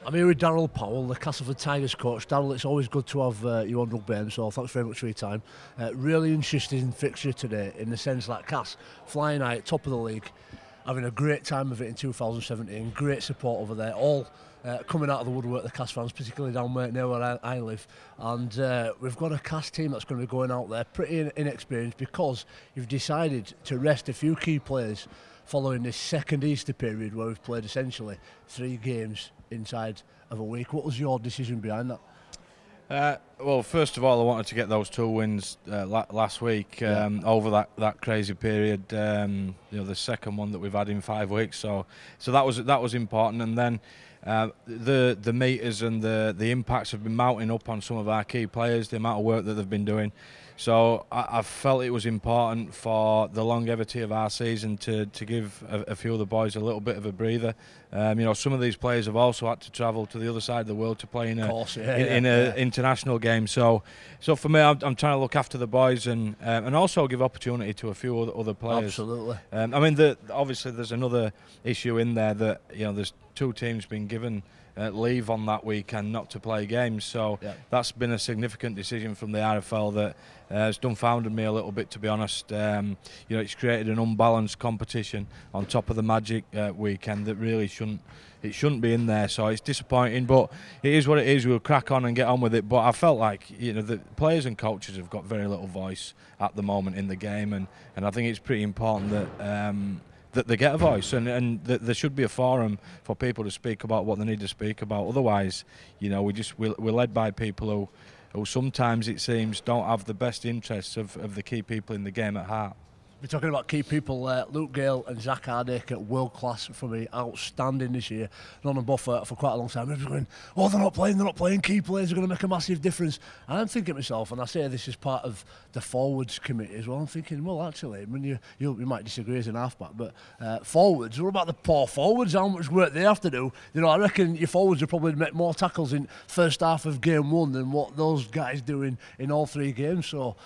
I'm here with Daryl Powell, the Castleford Tigers coach. Daryl, it's always good to have you on Rugby AM, so thanks very much for your time. Really interesting fixture today in the sense that Cass, flying high at top of the league, having a great time of it in 2017, great support over there, all coming out of the woodwork, the Cass fans, particularly down near where I live. And we've got a Cass team that's going to be going out there pretty inexperienced because you've decided to rest a few key players following this second Easter period where we've played essentially 3 games inside of a week. What was your decision behind that? Well, first of all, I wanted to get those 2 wins last week over that crazy period. The second one that we've had in 5 weeks. So that was important. And then the meters and the impacts have been mounting up on some of our key players. The amount of work that they've been doing. So I felt it was important for the longevity of our season to give a few of the boys a little bit of a breather. Some of these players have also had to travel to the other side of the world to play in an international game. So for me, I'm trying to look after the boys and also give opportunity to a few other players. Absolutely. Obviously there's another issue in there that there's 2 teams being given leave on that weekend not to play games, so that's been a significant decision from the RFL that has dumbfounded me a little bit, to be honest. It's created an unbalanced competition on top of the Magic weekend that really shouldn't be in there, so it's disappointing, but it is what it is. We'll crack on and get on with it. But I felt like the players and coaches have got very little voice at the moment in the game, and I think it's pretty important that they get a voice, and that there should be a forum for people to speak about what they need to speak about. Otherwise, we're led by people who sometimes, it seems, don't have the best interests of the key people in the game at heart. We're talking about key people, Luke Gale and Zach Hardacre, world class for me, outstanding this year. Known them both for quite a long time. Everyone's going, they're not playing, key players are going to make a massive difference. And I'm thinking to myself, and I say this is part of the forwards committee as well, I'm thinking, well, actually, you might disagree as an halfback, but forwards, what about the poor forwards? How much work they have to do? I reckon your forwards will probably make more tackles in first half of game 1 than what those guys do in all 3 games. So,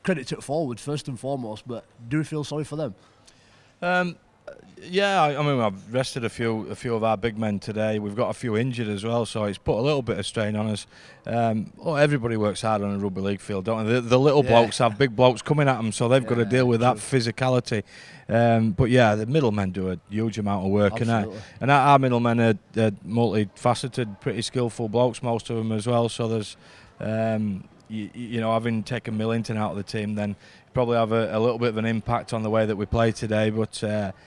credit to forward first and foremost, but do you feel sorry for them? I've rested a few of our big men today. We've got a few injured as well, so it's put a little bit of strain on us. Everybody works hard on a rugby league field, don't they? The little blokes have big blokes coming at them, so they've got to deal with that physicality. The middlemen do a huge amount of work, and our middlemen are multifaceted, pretty skillful blokes, most of them as well. So there's having taken Millington out of the team, then probably have a little bit of an impact on the way that we play today. But I've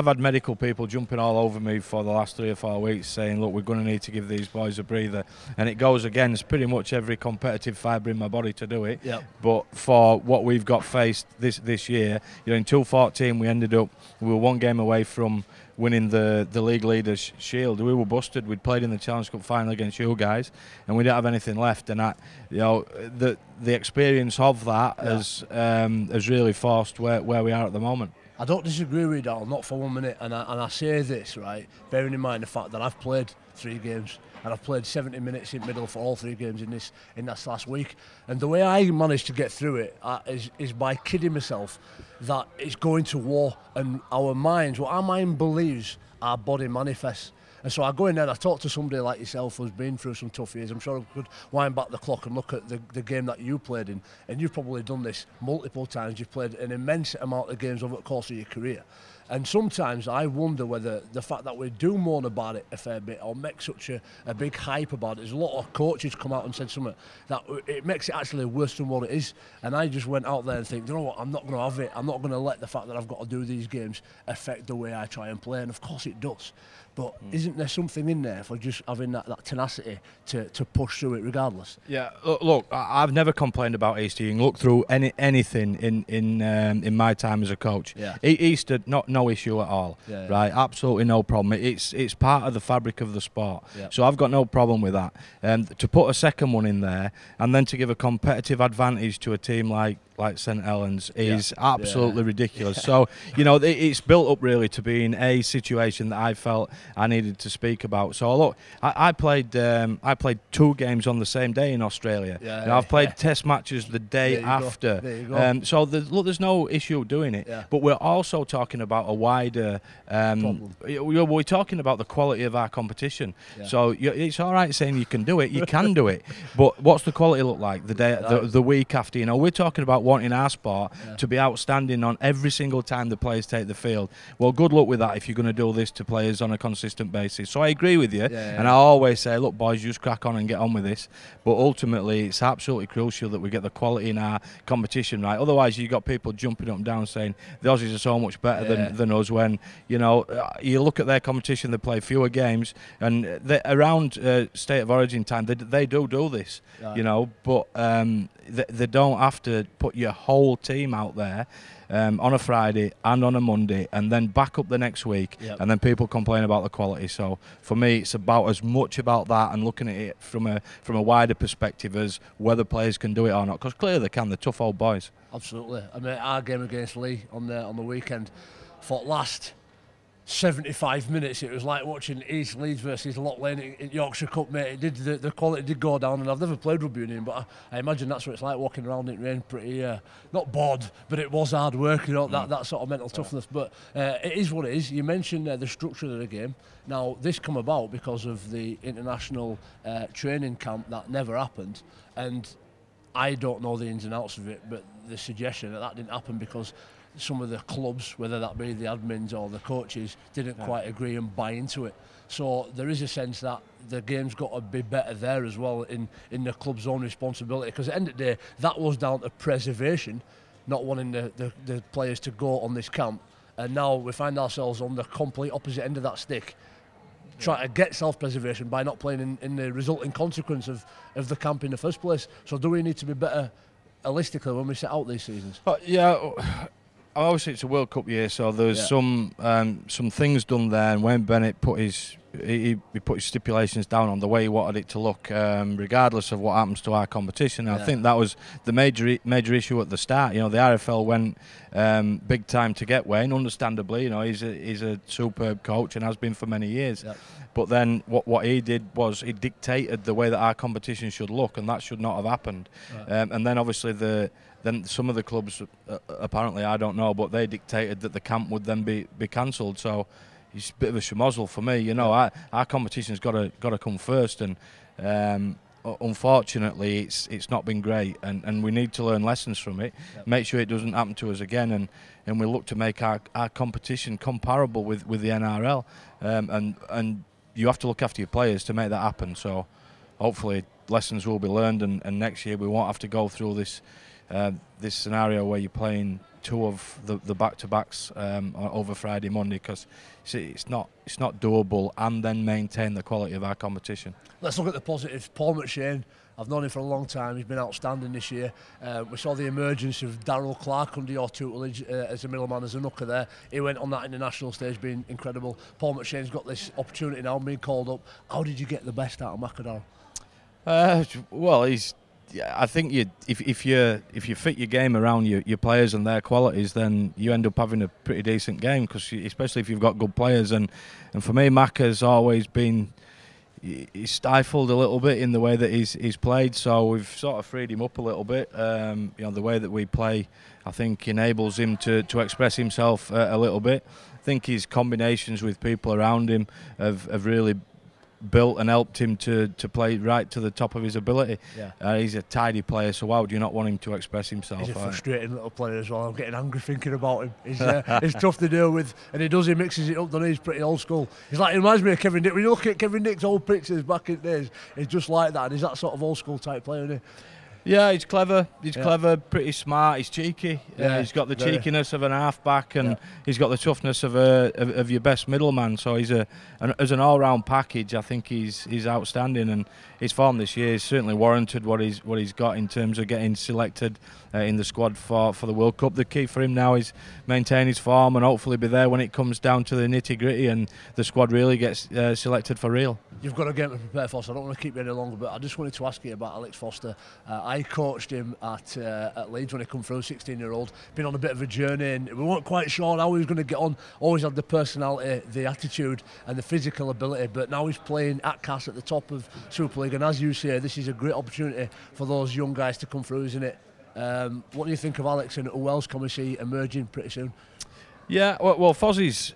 had medical people jumping all over me for the last 3 or 4 weeks saying, look, we're going to need to give these boys a breather, and it goes against pretty much every competitive fibre in my body to do it. But for what we've got faced this year, in 2014 we were 1 game away from winning the league leaders shield. We were busted. We'd played in the Challenge Cup final against you guys, and we didn't have anything left. And the experience of that has really forced where we are at the moment. I don't disagree with you, Dal, not for 1 minute. And I say this, right, bearing in mind the fact that I've played 3 games and I've played 70 minutes in middle for all 3 games in this last week. And the way I managed to get through it is by kidding myself that it's going to war, and our minds, what our mind believes, our body manifests. And so I go in there and I talk to somebody like yourself who's been through some tough years. I'm sure I could wind back the clock and look at the game that you played in, and you've probably done this multiple times. You've played an immense amount of games over the course of your career. And sometimes I wonder whether the fact that we do moan about it a fair bit or make such a big hype about it, there's a lot of coaches come out and said something that it makes it actually worse than what it is. And I just went out there and think, you know what, I'm not going to have it. I'm not going to let the fact that I've got to do these games affect the way I try and play. And of course it does. But isn't there something in there for just having that tenacity to push through it regardless? Yeah, look, I've never complained about Easter. You can look through anything in my time as a coach. Easter, no issue at all, right? Absolutely no problem. It's part of the fabric of the sport. So I've got no problem with that. To put a second one in there and then to give a competitive advantage to a team like St Helens is absolutely ridiculous. So it's built up really to being a situation that I felt I needed to speak about. So look, I played 2 games on the same day in Australia. I've played test matches the day after. So there's no issue doing it. But we're also talking about about a wider. We're talking about the quality of our competition. Yeah. So it's all right saying you can do it. You can do it, but what's the quality look like the week after? We're talking about wanting our sport to be outstanding on every single time the players take the field. Well, good luck with that if you're going to do this to players on a consistent basis. So I agree with you, and I always say, look, boys, just crack on and get on with this. But ultimately, it's absolutely crucial that we get the quality in our competition right. Otherwise, you've got people jumping up and down saying the Aussies are so much better than us. When you look at their competition, they play fewer games, and around state of origin time, they do this. But they don't have to put your whole team out there on a Friday and on a Monday, and then back up the next week, and then people complain about the quality. So for me, it's about as much about that and looking at it from a wider perspective as whether players can do it or not, because clearly they can. They're tough old boys. Absolutely. I mean, our game against Lee on the weekend, for last 75 minutes, it was like watching East Leeds versus Loch Lane in Yorkshire Cup, mate. The quality did go down, and I've never played rugby union, but I imagine that's what it's like walking around in rain, pretty not bored, but it was hard work, that sort of mental toughness. But it is what it is. You mentioned the structure of the game. Now, this come about because of the international training camp that never happened, and I don't know the ins and outs of it, but the suggestion that didn't happen because some of the clubs, whether that be the admins or the coaches, didn't quite agree and buy into it. So there is a sense that the game's got to be better there as well in the club's own responsibility, because at the end of the day, that was down to preservation, not wanting the players to go on this camp. And now we find ourselves on the complete opposite end of that stick, trying to get self-preservation by not playing in the resulting consequence of the camp in the first place. So do we need to be better holistically when we set out these seasons? Obviously it's a World Cup year, so there's some things done there, and Wayne Bennett put his stipulations down on the way he wanted it to look, regardless of what happens to our competition. I think that was the major issue at the start. The RFL went big time to get Wayne, understandably. He's a superb coach and has been for many years. But then what he did was he dictated the way that our competition should look, and that should not have happened. And then obviously then some of the clubs, apparently, I don't know, but they dictated that the camp would then be cancelled. So it's a bit of a schmozzle for me. Our competition's got to come first, and unfortunately, it's not been great, and we need to learn lessons from it. Make sure it doesn't happen to us again, and we look to make our competition comparable with the NRL, and you have to look after your players to make that happen. So hopefully lessons will be learned, and next year we won't have to go through this scenario where you're playing two of the back-to-backs over Friday, Monday, because it's not doable, and then maintain the quality of our competition. Let's look at the positives. Paul McShane, I've known him for a long time. He's been outstanding this year. We saw the emergence of Daryl Clark under your tutelage as a middleman, as a nooker there. He went on that international stage being incredible. Paul McShane's got this opportunity now being called up. How did you get the best out of Macadar? I think if you fit your game around your players and their qualities, then you end up having a pretty decent game, because especially if you've got good players. And for me, Mac has always been stifled a little bit in the way that he's played. So we've sort of freed him up a little bit. The way that we play, I think, enables him to express himself a little bit. I think his combinations with people around him have really built and helped him to play right to the top of his ability. He's a tidy player, so why would you not want him to express himself? He's a frustrating little player as well. I'm getting angry thinking about him. He's tough to deal with, and he mixes it up, doesn't he? He's pretty old school. He reminds me of Kevin Dick. When you look at Kevin Dick's old pictures back in the days, he's just like that, and he's that sort of old school type player, isn't he? Yeah, he's clever. He's clever, pretty smart. He's cheeky. He's got the cheekiness of an halfback, and he's got the toughness of your best middleman. So he's as an all-round package, I think he's outstanding, and his form this year is certainly warranted what he's got in terms of getting selected in the squad for the World Cup. The key for him now is maintain his form and hopefully be there when it comes down to the nitty-gritty and the squad really gets selected for real. You've got a game to prepare for, so I don't want to keep you any longer, but I just wanted to ask you about Alex Foster. I coached him at Leeds when he come through, 16-year-old. Been on a bit of a journey, and we weren't quite sure how he was going to get on. Always had the personality, the attitude and the physical ability, but now he's playing at Cass at the top of Super League, and as you say, this is a great opportunity for those young guys to come through, isn't it? What do you think of Alex, and who else can we see emerging pretty soon? Yeah, well Fozzie's,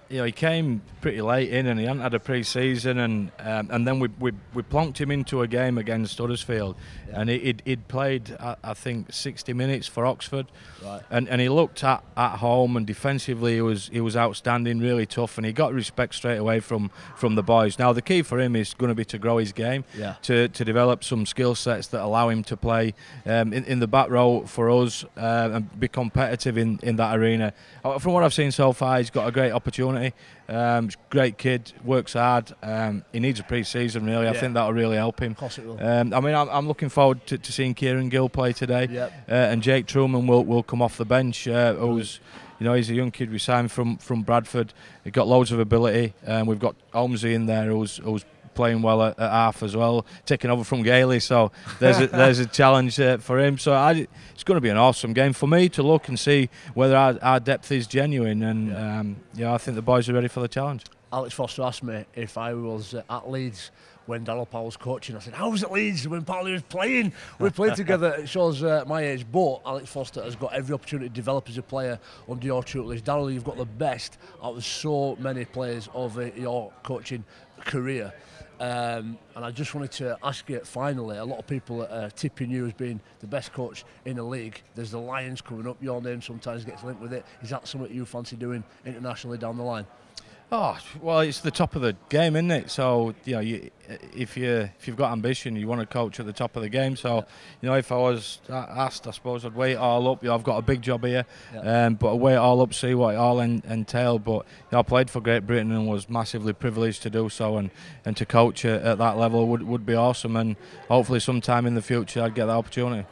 he came pretty late in, and he hadn't had a pre-season, and then we plonked him into a game against Huddersfield, and he'd played I think 60 minutes for Oxford, right. and he looked at home, and defensively he was outstanding, really tough, and he got respect straight away from the boys. Now the key for him is going to be to grow his game, to develop some skill sets that allow him to play in the back row for us, and be competitive in that arena. From what I've seen so far, he's got a great opportunity. Great kid, works hard. He needs a pre-season, really. I think that'll really help him. Of course it will. I'm looking forward to seeing Kieran Gill play today, and Jake Truman will come off the bench. Who's, he's a young kid we signed from Bradford. He's got loads of ability. We've got Holmesy in there who's playing well at half as well, taking over from Gailey. So there's a challenge for him. So it's going to be an awesome game for me to look and see whether our depth is genuine. And I think the boys are ready for the challenge. Alex Foster asked me if I was at Leeds when Daryl Powell was coaching. I said, "How was it Leeds when Powell was playing?" We played together. It shows my age. But Alex Foster has got every opportunity to develop as a player under your tutelage. Daryl, you've got the best out of so many players over your coaching career. And I just wanted to ask you finally, a lot of people are tipping you as being the best coach in the league. There's the Lions coming up. Your name sometimes gets linked with it. Is that something you fancy doing internationally down the line? Oh, well, it's the top of the game, isn't it? So, if you've got ambition, you want to coach at the top of the game. So, if I was asked, I suppose I'd weigh it all up. I've got a big job here, but I'd weigh it all up, see what it all entailed. But I played for Great Britain and was massively privileged to do so, and to coach at that level would be awesome. And hopefully, sometime in the future, I'd get that opportunity.